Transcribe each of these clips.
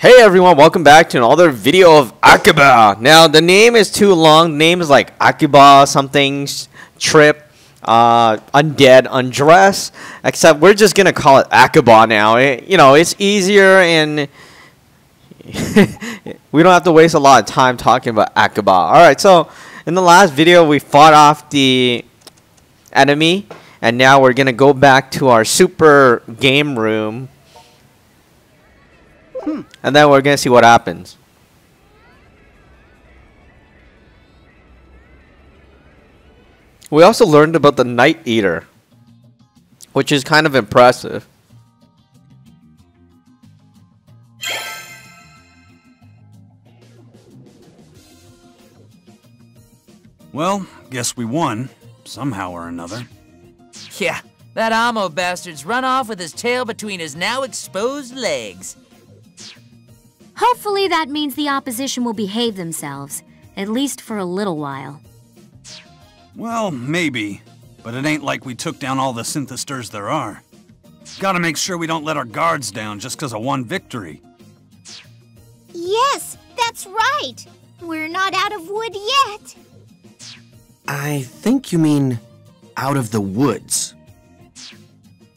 Hey everyone, welcome back to another video of Akiba. Now the name is too long. The name is like Akiba something trip, Undead Undressed. Except we're just gonna call it Akiba now. It's easier and we don't have to waste a lot of time talking about Akiba. Alright, so in the last video we fought off the enemy, and now we're gonna go back to our super game room. And then we're gonna see what happens. We also learned about the Night Eater, which is kind of impressive. Well, guess we won, somehow or another. Yeah, that Amo bastard's run off with his tail between his now exposed legs. Hopefully that means the opposition will behave themselves, at least for a little while. Well, maybe, but it ain't like we took down all the Sinthisters there are. Gotta make sure we don't let our guards down just 'cause of one victory. Yes, that's right. We're not out of wood yet. I think you mean out of the woods.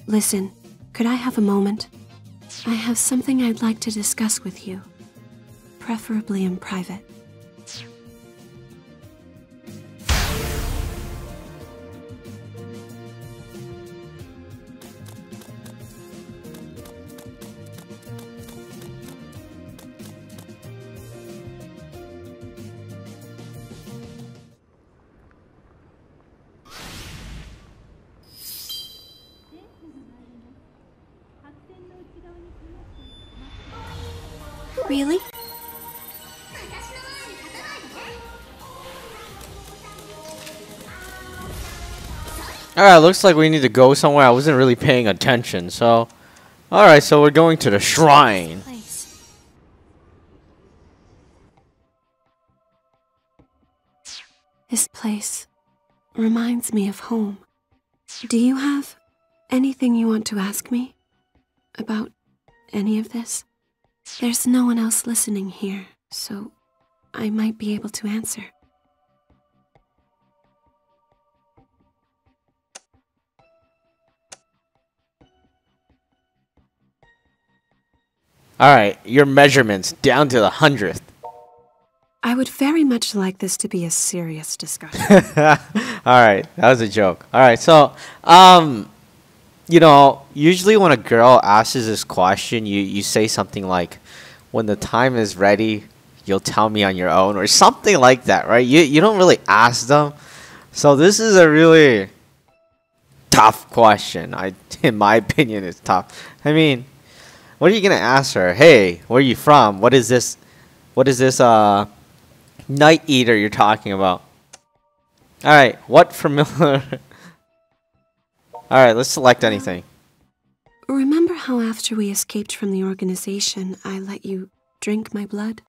Listen, could I have a moment? I have something I'd like to discuss with you, preferably in private. Really? Alright, looks like we need to go somewhere. I wasn't really paying attention, so... Alright, so we're going to the shrine. This place reminds me of home. Do you have anything you want to ask me about any of this? There's no one else listening here, so I might be able to answer. Alright, your measurements down to the 100th. I would very much like this to be a serious discussion. Alright, that was a joke. Alright, so, usually when a girl asks this question, you say something like, when the time is ready, you'll tell me on your own, or something like that, right? You don't really ask them. So this is a really tough question. In my opinion, it's tough. I mean, what are you gonna ask her? Hey, where are you from? What is this Night Eater you're talking about? Alright, what familiar... Alright, let's select anything. Remember how after we escaped from the organization, I let you drink my blood?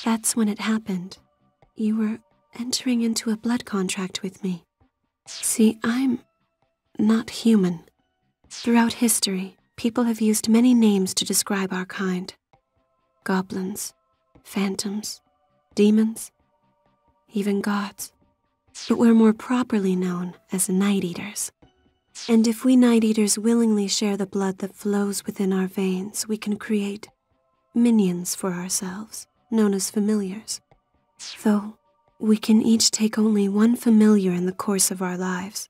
That's when it happened. You were entering into a blood contract with me. See, I'm not human. Throughout history, people have used many names to describe our kind. Goblins, phantoms, demons, even gods. But we're more properly known as Night Eaters. And if we Night Eaters willingly share the blood that flows within our veins, we can create minions for ourselves, known as familiars. Though, we can each take only one familiar in the course of our lives.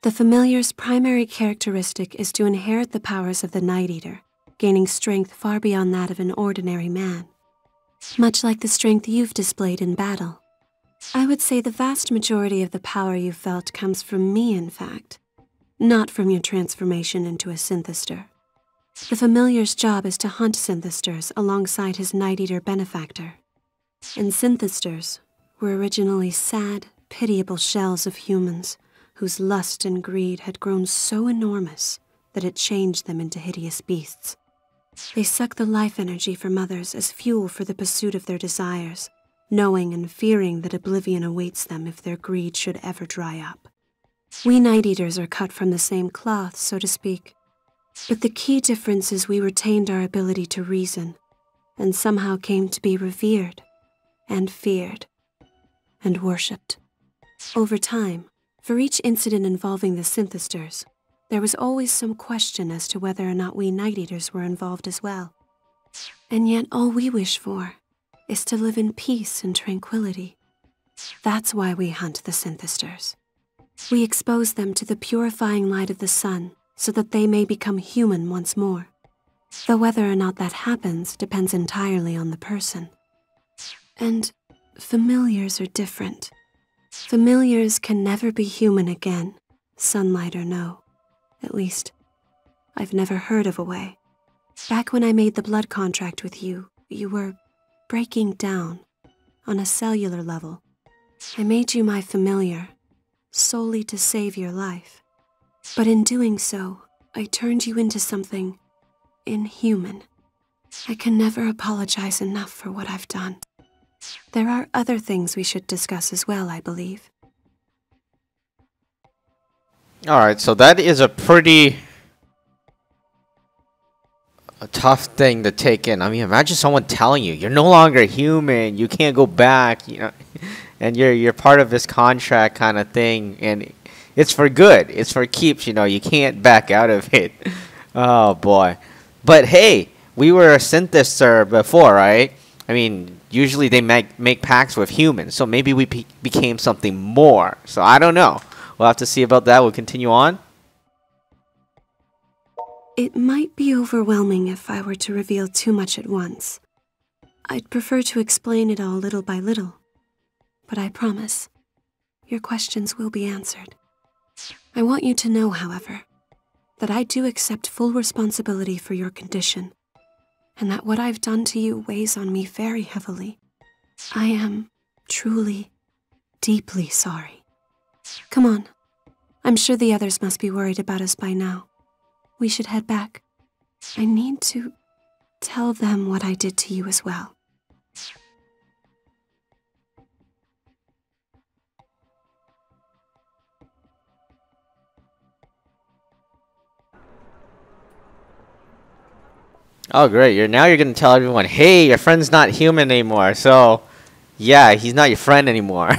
The familiar's primary characteristic is to inherit the powers of the Night Eater, gaining strength far beyond that of an ordinary man. Much like the strength you've displayed in battle. I would say the vast majority of the power you felt comes from me, in fact, not from your transformation into a Sinthister. The familiar's job is to hunt Sinthisters alongside his Night Eater benefactor. And Sinthisters were originally sad, pitiable shells of humans whose lust and greed had grown so enormous that it changed them into hideous beasts. They suck the life energy from others as fuel for the pursuit of their desires, knowing and fearing that oblivion awaits them if their greed should ever dry up. We Night Eaters are cut from the same cloth, so to speak. But the key difference is we retained our ability to reason, and somehow came to be revered, and feared, and worshipped. Over time, for each incident involving the Sinthisters, there was always some question as to whether or not we Night Eaters were involved as well. And yet all we wish for is to live in peace and tranquility. That's why we hunt the Sinthisters. We expose them to the purifying light of the sun so that they may become human once more. Though whether or not that happens depends entirely on the person. And familiars are different. Familiars can never be human again, sunlight or no. At least, I've never heard of a way. Back when I made the blood contract with you, you were breaking down on a cellular level. I made you my familiar, solely to save your life. But in doing so, I turned you into something inhuman. I can never apologize enough for what I've done. There are other things we should discuss as well, I believe. Alright, so that is a pretty tough thing to take in. I mean, imagine someone telling you, you're no longer human, you can't go back, you know, and you're part of this contract kind of thing, and it's for good, it's for keeps, you know, you can't back out of it. Oh boy. But hey, we were a Sinthister before, right? I mean, usually they make pacts with humans, so maybe we became something more. So I don't know. We'll have to see about that. We'll continue on. It might be overwhelming if I were to reveal too much at once. I'd prefer to explain it all little by little. But I promise, your questions will be answered. I want you to know, however, that I do accept full responsibility for your condition, and that what I've done to you weighs on me very heavily. I am truly, deeply sorry. Come on. I'm sure the others must be worried about us by now. We should head back. I need to tell them what I did to you as well. Oh great, you're gonna tell everyone, hey, your friend's not human anymore, so yeah, he's not your friend anymore.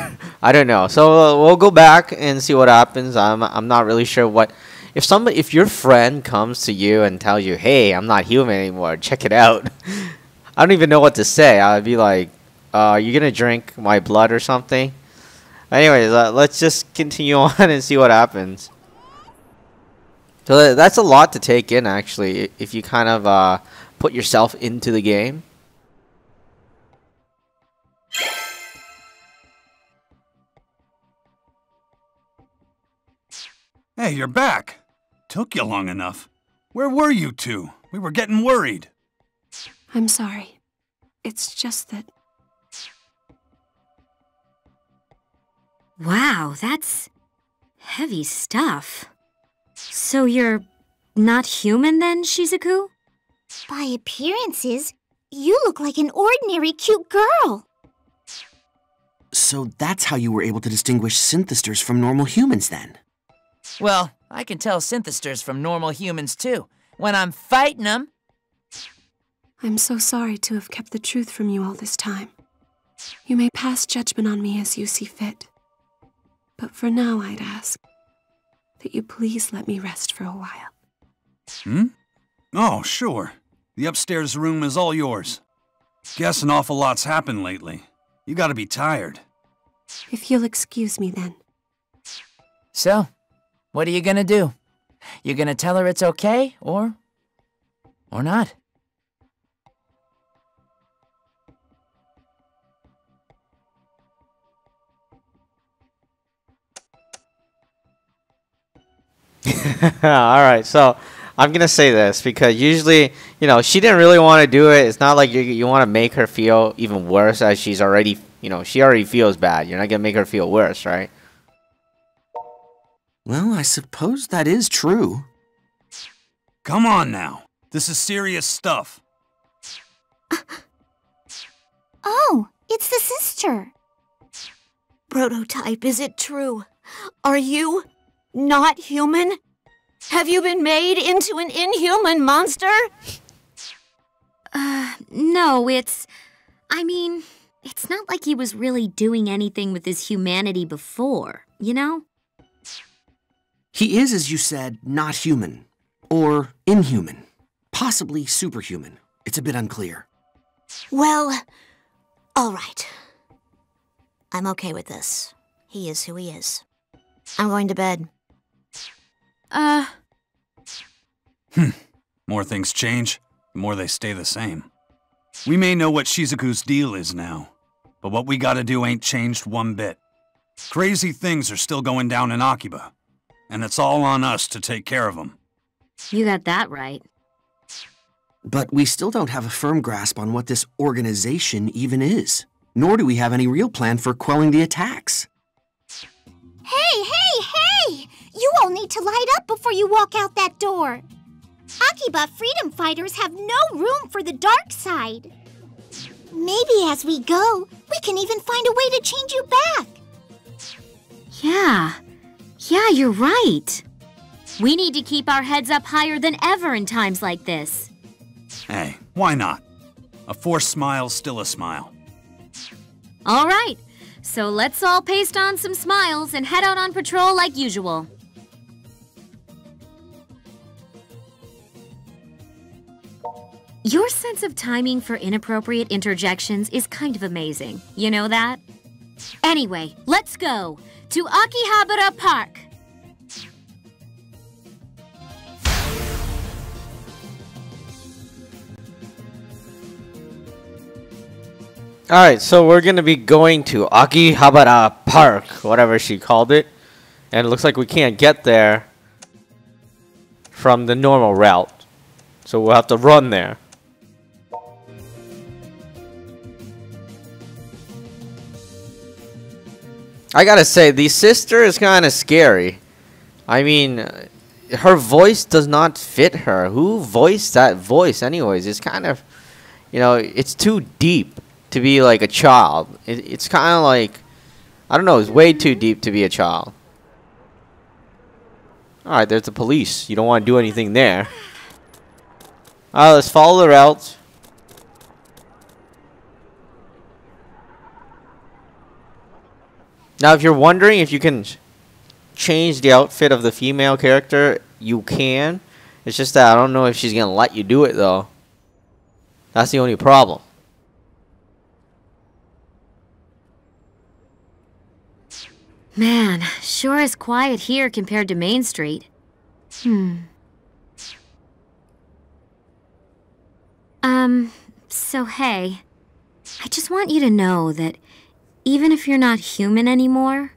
I don't know. So we'll go back and see what happens. I'm not really sure what if your friend comes to you and tells you, hey, I'm not human anymore, check it out. I don't even know what to say. I'd be like, you gonna drink my blood or something? Anyways, let's just continue on and see what happens. So that's a lot to take in, actually, if you kind of put yourself into the game. Hey, you're back. Took you long enough. Where were you two? We were getting worried. I'm sorry. It's just that... Wow, that's heavy stuff. So you're not human then, Shizuku? By appearances, you look like an ordinary cute girl. So that's how you were able to distinguish Sinthisters from normal humans then? Well, I can tell Sinthisters from normal humans too, when I'm fighting them. I'm so sorry to have kept the truth from you all this time. You may pass judgment on me as you see fit. But for now, I'd ask that you please let me rest for a while. Hmm? Oh, sure. The upstairs room is all yours. Guess an awful lot's happened lately. You gotta be tired. If you'll excuse me then. So, what are you gonna do? You gonna tell her it's okay, or not? Alright, so I'm gonna say this because usually, you know, she didn't really want to do it. It's not like you want to make her feel even worse as she's already, you know, she already feels bad. You're not gonna make her feel worse, right? Well, I suppose that is true. Come on now. This is serious stuff. Oh, it's the sister. Prototype, is it true? Are you not human? Have you been made into an inhuman monster? No, I mean, it's not like he was really doing anything with his humanity before, you know? He is, as you said, not human. Or inhuman. Possibly superhuman. It's a bit unclear. Well, all right. I'm okay with this. He is who he is. I'm going to bed. More things change, the more they stay the same. We may know what Shizuku's deal is now, but what we gotta do ain't changed one bit. Crazy things are still going down in Akiba, and it's all on us to take care of them. You got that right. But we still don't have a firm grasp on what this organization even is. Nor do we have any real plan for quelling the attacks. Hey, hey, hey! You all need to light up before you walk out that door. Akiba freedom fighters have no room for the dark side. Maybe as we go, we can even find a way to change you back. Yeah, you're right. We need to keep our heads up higher than ever in times like this. Hey, why not? A forced smile's still a smile. All right, so let's all paste on some smiles and head out on patrol like usual. Your sense of timing for inappropriate interjections is kind of amazing. You know that? Anyway, let's go to Akihabara Park. Alright, so we're gonna be going to Akihabara Park, whatever she called it. And it looks like we can't get there from the normal route. So we'll have to run there. I gotta say, the sister is kind of scary. I mean, her voice does not fit her. Who voiced that voice anyways? It's kind of, you know, it's too deep to be like a child. It's kind of like, I don't know, it's way too deep to be a child. Alright, there's the police. You don't want to do anything there. Alright, let's follow the route. Now, if you're wondering if you can change the outfit of the female character, you can. It's just that I don't know if she's going to let you do it, though. That's the only problem. Man, sure is quiet here compared to Main Street. So hey, I just want you to know that even if you're not human anymore,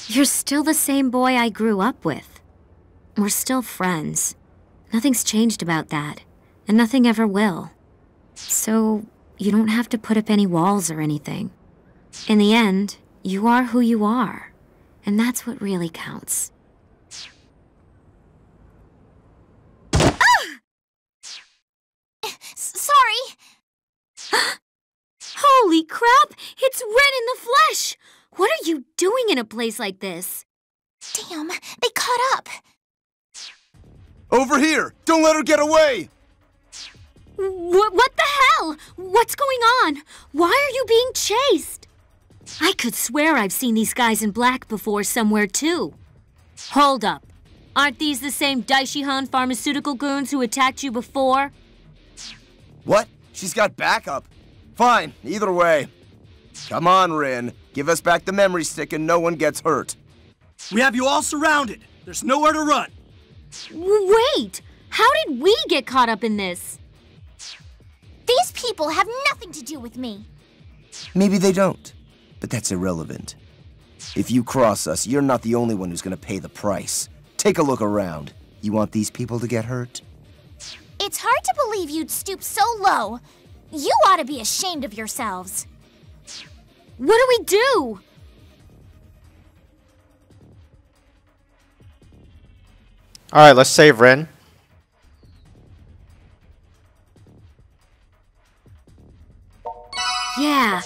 you're still the same boy I grew up with. We're still friends. Nothing's changed about that, and nothing ever will. So you don't have to put up any walls or anything. In the end, you are who you are, and that's what really counts. Sorry. Holy crap! It's Ren in the flesh! What are you doing in a place like this? Damn, they caught up. Over here! Don't let her get away! What the hell? What's going on? Why are you being chased? I could swear I've seen these guys in black before somewhere too. Hold up. Aren't these the same Daishihan pharmaceutical goons who attacked you before? What? She's got backup. Fine, either way. Come on, Rin. Give us back the memory stick and no one gets hurt. We have you all surrounded. There's nowhere to run. Wait! How did we get caught up in this? These people have nothing to do with me. Maybe they don't, but that's irrelevant. If you cross us, you're not the only one who's gonna pay the price. Take a look around. You want these people to get hurt? It's hard to believe you'd stoop so low. You ought to be ashamed of yourselves. What do we do? Alright, let's save Ren. Yeah.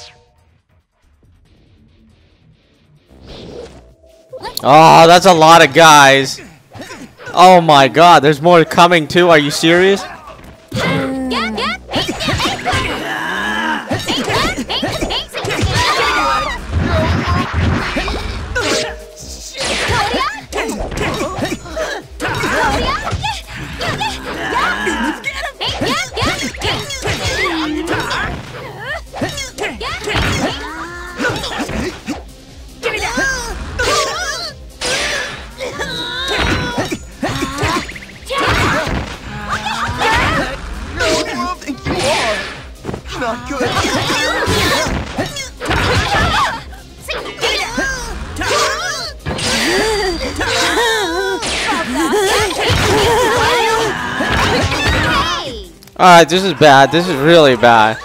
Oh, that's a lot of guys. Oh my god, there's more coming too. Are you serious? Not good. Alright, this is bad. This is really bad.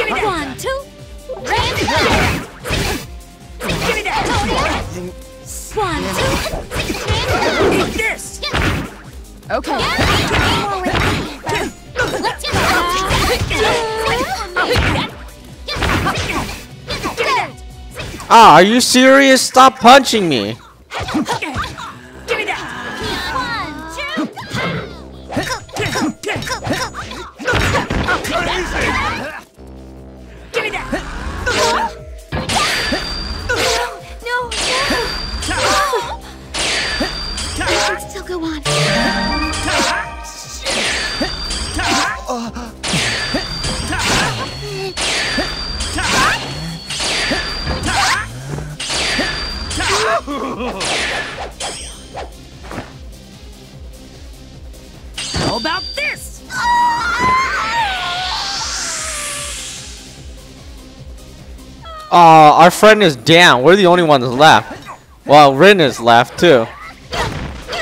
One, two. One, two. Eat this! Okay. Ah, are you serious? Stop punching me. Still go on. How about this? Our friend is down. We're the only ones left. Well, Rin is left too.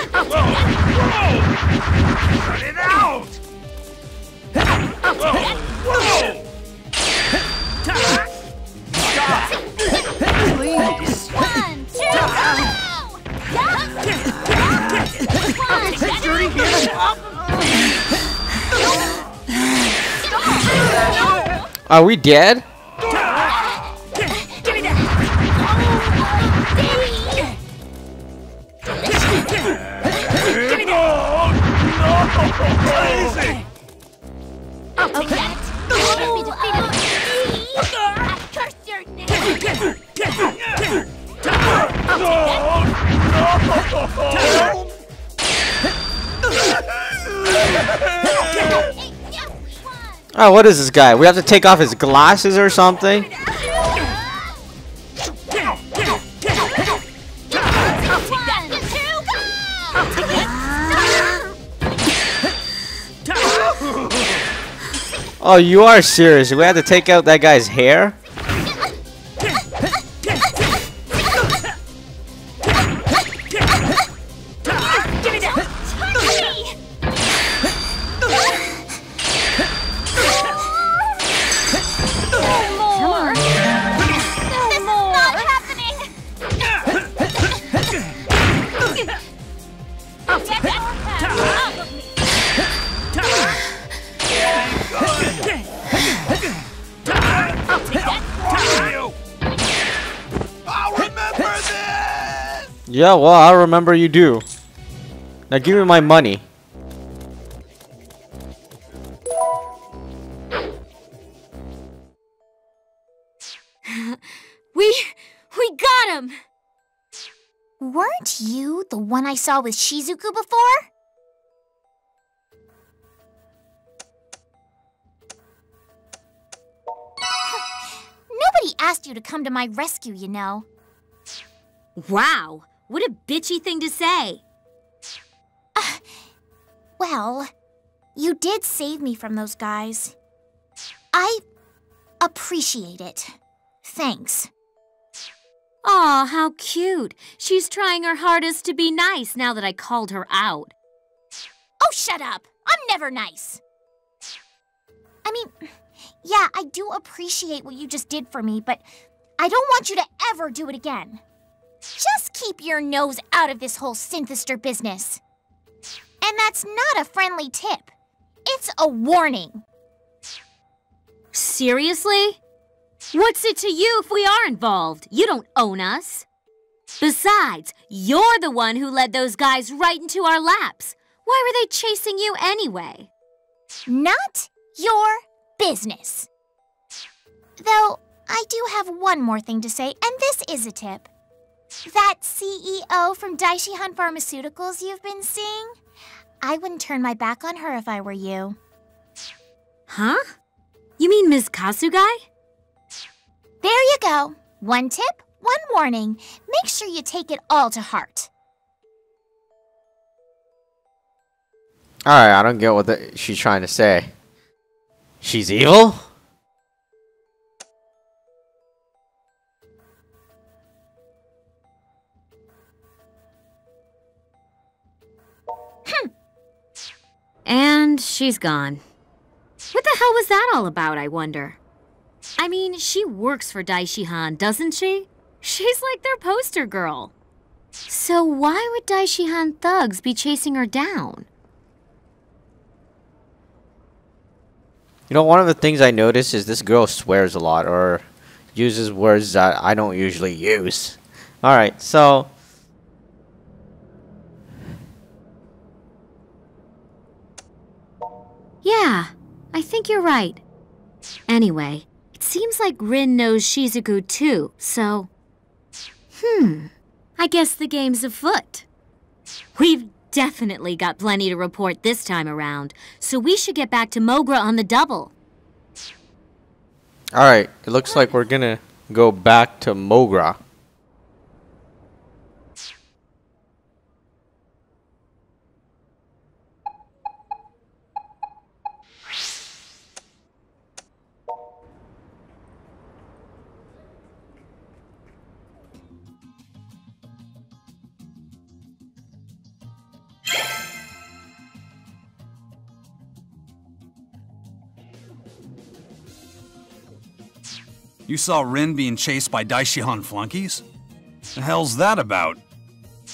Cut it out! Please. One, two, Are we dead? Crazy! Okay. I curse your name. Oh, what is this guy? We have to take off his glasses or something? Oh, you are serious? We have to take out that guy's hair? Yeah, well, I remember you do. Now give me my money. We got him! Weren't you the one I saw with Shizuku before? Nobody asked you to come to my rescue, you know. Wow, what a bitchy thing to say. Well, you did save me from those guys. I appreciate it. Thanks. Aw, how cute. She's trying her hardest to be nice now that I called her out. Oh, shut up! I'm never nice. I mean, yeah, I do appreciate what you just did for me, but I don't want you to ever do it again. Just keep your nose out of this whole Sinthister business. And that's not a friendly tip. It's a warning. Seriously? What's it to you if we are involved? You don't own us. Besides, you're the one who led those guys right into our laps. Why were they chasing you anyway? Not your business. Though, I do have one more thing to say, and this is a tip. That CEO from Daishihan Pharmaceuticals you've been seeing? I wouldn't turn my back on her if I were you. Huh? You mean Ms. Kasugai? There you go. One tip, one warning. Make sure you take it all to heart. Alright, I don't get what she's trying to say. She's evil? And she's gone. What the hell was that all about, I wonder? I mean, she works for Daishihan, doesn't she? She's like their poster girl. So why would Daishihan thugs be chasing her down? You know, one of the things I noticed is this girl swears a lot or uses words that I don't usually use. Alright, so... Yeah, I think you're right. Anyway, it seems like Rin knows Shizuku too, so... I guess the game's afoot. We've definitely got plenty to report this time around, so we should get back to Mogra on the double. Alright, it looks like we're gonna go back to Mogra. You saw Rin being chased by Daishihan flunkies? The hell's that about?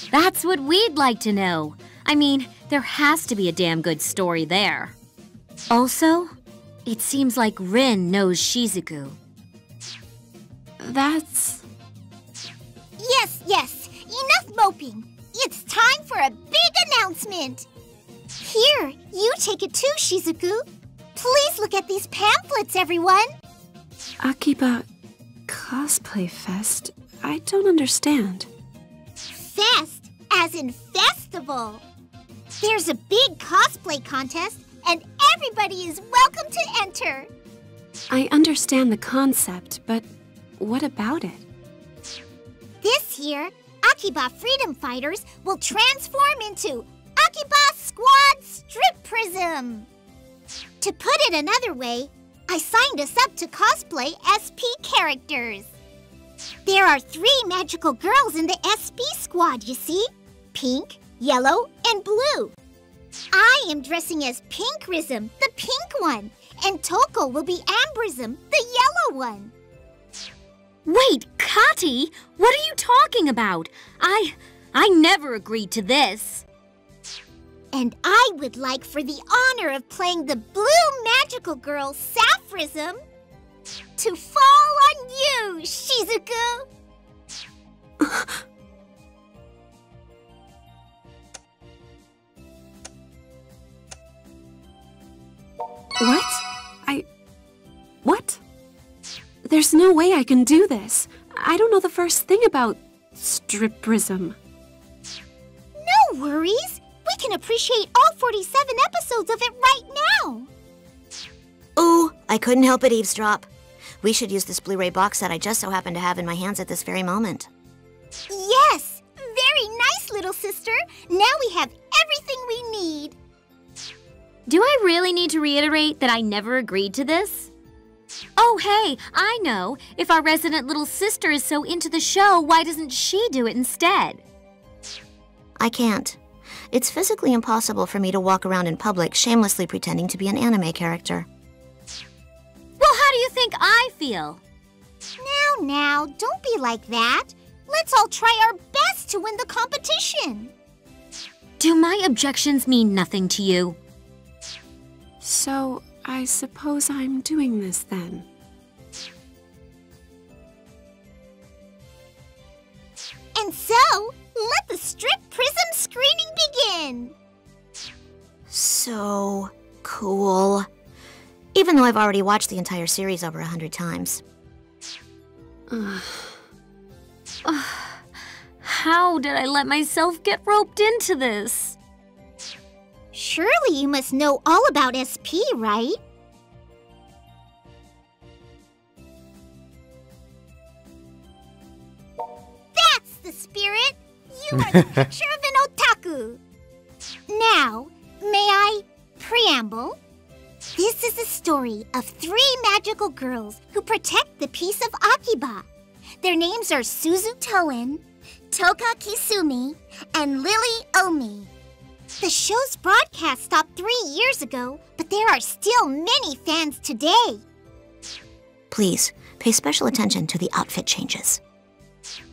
That's what we'd like to know. I mean, there has to be a damn good story there. Also, it seems like Rin knows Shizuku. That's... Yes, enough moping. It's time for a big announcement. Here, you take it too, Shizuku. Please look at these pamphlets, everyone. Akiba... Cosplay Fest? I don't understand. Fest, as in festival. There's a big cosplay contest, and everybody is welcome to enter. I understand the concept, but what about it? This year, Akiba Freedom Fighters will transform into Akiba Squad Strip Prism. To put it another way, I signed us up to cosplay SP characters. There are 3 magical girls in the SP squad, you see? Pink, yellow, and blue. I am dressing as Pinkrism, the pink one, and Toko will be Ambrism, the yellow one. Wait, Kati, what are you talking about? I never agreed to this. And I would like for the honor of playing the blue magical girl, Sapphism, to fall on you, Shizuku! What? What? There's no way I can do this. I don't know the first thing about striprism. No worries. We can appreciate all 47 episodes of it right now. Ooh, I couldn't help but eavesdrop. We should use this Blu-ray box set I just so happen to have in my hands at this very moment. Yes! Very nice, little sister. Now we have everything we need. Do I really need to reiterate that I never agreed to this? Oh, hey, I know. If our resident little sister is so into the show, why doesn't she do it instead? I can't. It's physically impossible for me to walk around in public shamelessly pretending to be an anime character. Well, how do you think I feel? Now, don't be like that. Let's all try our best to win the competition. Do my objections mean nothing to you? So, I suppose I'm doing this then. And so, let the strip prism screening begin! So cool. Even though I've already watched the entire series over 100 times. How did I let myself get roped into this? Surely you must know all about SP, right? That's the spirit! You are the picture of an otaku! Now, may I preamble? This is the story of 3 magical girls who protect the peace of Akiba. Their names are Suzu Toen, Toka Kisumi, and Lily Omi. The show's broadcast stopped 3 years ago, but there are still many fans today. Please, pay special attention to the outfit changes.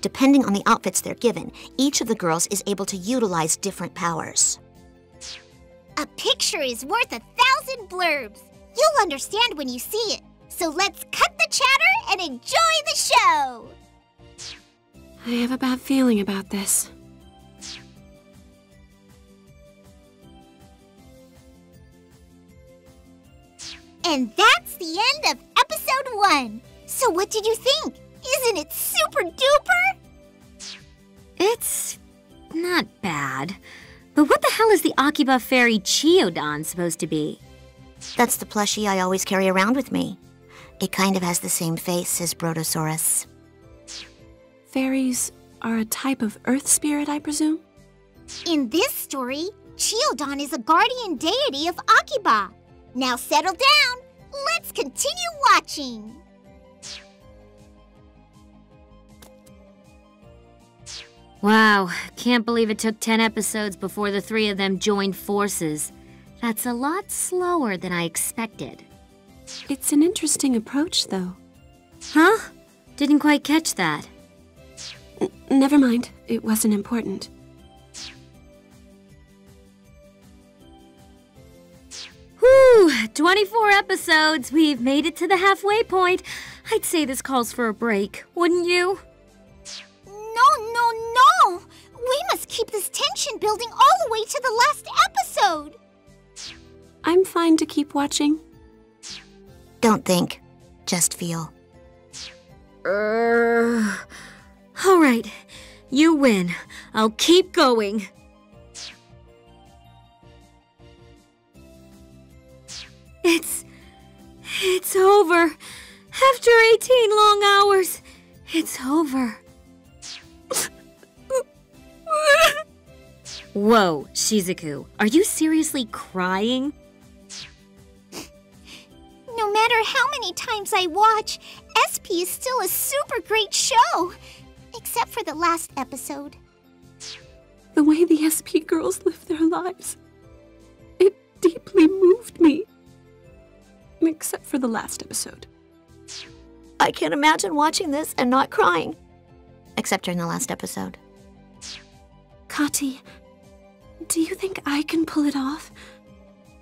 Depending on the outfits they're given, each of the girls is able to utilize different powers. A picture is worth 1,000 blurbs. You'll understand when you see it. So let's cut the chatter and enjoy the show! I have a bad feeling about this. And that's the end of episode 1. So what did you think? Isn't it super duper? It's not bad. But what the hell is the Akiba fairy Chiyodan supposed to be? That's the plushie I always carry around with me. It kind of has the same face as Brotosaurus. Fairies are a type of earth spirit, I presume? In this story, Chiyodan is a guardian deity of Akiba. Now settle down. Let's continue watching. Wow, can't believe it took 10 episodes before the 3 of them joined forces. That's a lot slower than I expected. It's an interesting approach, though. Huh? Didn't quite catch that. Never mind. It wasn't important. Whew, 24 episodes. We've made it to the halfway point. I'd say this calls for a break, wouldn't you? No! We must keep this tension building all the way to the last episode! I'm fine to keep watching. Don't think, just feel. All right, you win. I'll keep going. It's over. After 18 long hours, it's over. Whoa, Shizuku, are you seriously crying? No matter how many times I watch, SP is still a super great show. Except for the last episode. The way the SP girls live their lives, it deeply moved me. Except for the last episode. I can't imagine watching this and not crying. Except during the last episode. Kati, do you think I can pull it off?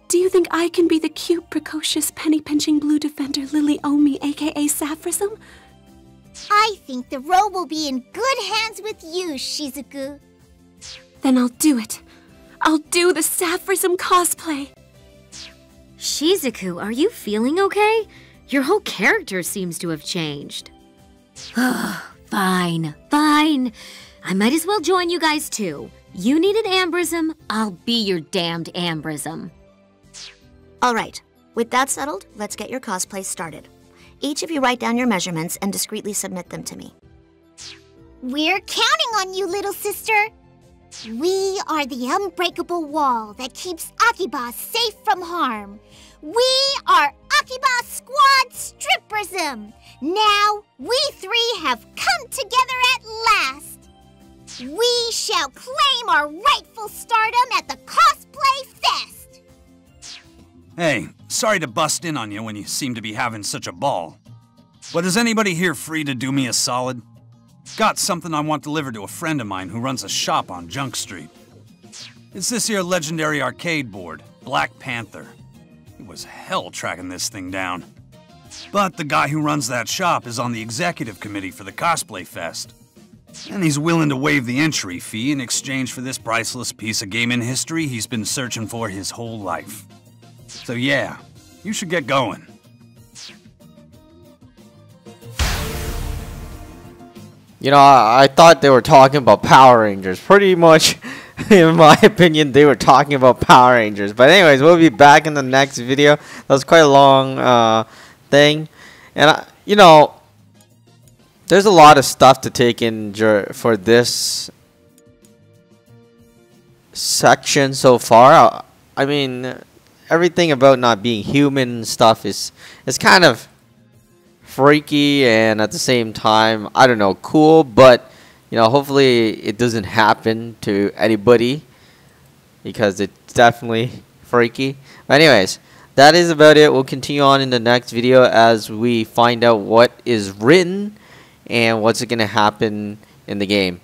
Do you think I can be the cute, precocious, penny-pinching blue defender Lily Omi, aka Saffrism? I think the role will be in good hands with you, Shizuku. Then I'll do it. I'll do the Saffrism cosplay. Shizuku, are you feeling okay? Your whole character seems to have changed. Fine. I might as well join you guys too. You need an Ambrism, I'll be your damned Ambrism. All right, with that settled, let's get your cosplay started. Each of you write down your measurements and discreetly submit them to me. We're counting on you, little sister. We are the unbreakable wall that keeps Akiba safe from harm. We are Akiba Squad Stripperism. Now, we 3 have come together at last. We shall claim our rightful stardom at the Cosplay Fest. Hey, sorry to bust in on you when you seem to be having such a ball. But is anybody here free to do me a solid? Got something I want delivered to a friend of mine who runs a shop on Junk Street. It's this here legendary arcade board, Black Panther. It was hell tracking this thing down. But the guy who runs that shop is on the executive committee for the Cosplay Fest. And he's willing to waive the entry fee in exchange for this priceless piece of gaming history he's been searching for his whole life. So yeah, you should get going. You know, I thought they were talking about Power Rangers. Pretty much, in my opinion, they were talking about Power Rangers. But anyways, we'll be back in the next video. That was quite a long thing. And, you know, there's a lot of stuff to take in for this section so far. I mean, everything about not being human and stuff is kind of freaky, and at the same time, I don't know, cool, but you know, hopefully it doesn't happen to anybody because it's definitely freaky. But anyways, that is about it. We'll continue on in the next video as we find out what is written and what's going to happen in the game.